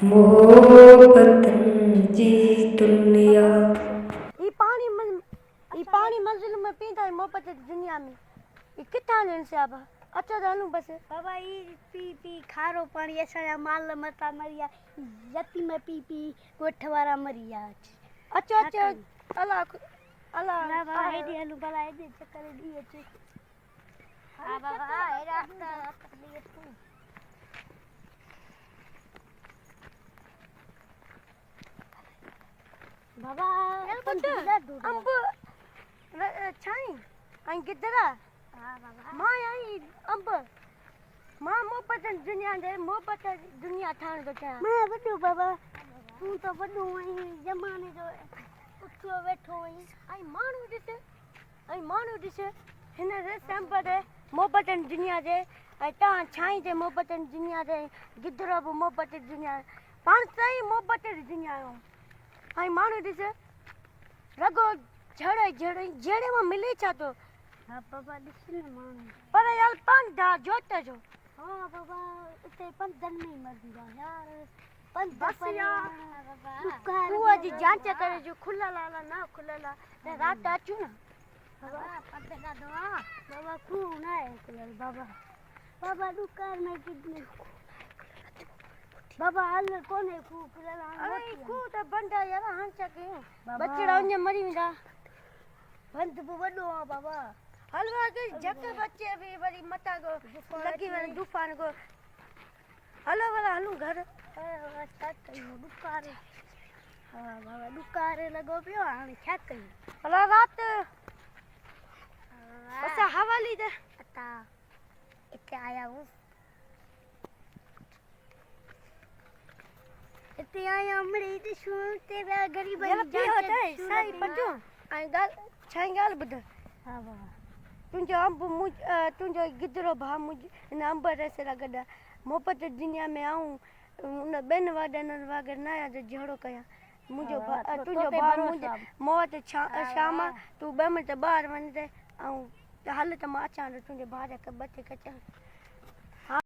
मोहब्बतन जी दुनिया। ये पानी मंजिल में पीता है मोहब्बत दुनिया में। ये कितना लेन से अब अच्छा जानू बस बाबा ये पी पी खारो पानी ऐसा माल मता मरिया जति में पी पी गोठवारा मरिया। अच्छा अच्छा अल्लाह अल्लाह ना बाबा हेडी हलू बला हेडी चक्कर दी अच्छे। हां बाबा हे रास्ता लिए तू बाबा अंब छाई आई गिदरा हां बाबा मां आई अंब मां मोहब्बत दुनिया दे मोहब्बत दुनिया ठाण तो क्या मैं बड्डो बाबा तू तो बड्डो आई जमाने जो उठो बैठो आई मानू दिसे हिन रे संपद मोहब्बत दुनिया दे ता छाई दे मोहब्बत दुनिया दे गिदरा बो मोहब्बत दुनिया पाण सही मोहब्बत दुनिया आई मानू दिसे रगो झड़े झड़े जेड़े में मिले छा तो हां बाबा दिसने मानू पर यार पान दा जोते जो हां बाबा इते पंदन में मर गया यार पंद बस यार बाबा तू अजी जांच करे जो खुला लाला ना खुला ला ते रात आचू ना बाबा पंदना दो बाबा खून है खुलल बाबा बाबा दुकान में कितने बाबा हल कोने खून खुलल अरे खू तो बंदा यार हंचा के बच्चा उन्ने मरी विदा बंद बडो बाबा हलवा के जक बच्चे भी बड़ी मता को लगी वाले तूफान को हलो वाला हलू घर अच्छा कहियो दुकान हां बाबा दुकान लगो पियो हां क्या कहियो हला रात बस हवाली दे अता इते आया हूं इते आया हमरे इते सुनते बे गरीब यार की होता है सही पटो आई गाल छाई गाल बुध हां बाबा तुंजो अंब मुझ तुंजो गिदरो भा मुझ न अंब रसे लगदा मोहब्बत दुनिया में आऊं उन बेन वाडन वागर नया जो झड़ो कया मुझो तुंजो भा मुझ मौत शामा तू 2 मिनट बाहर वने आऊं हाल त मां अचां तुंजे भारे के बचे कचा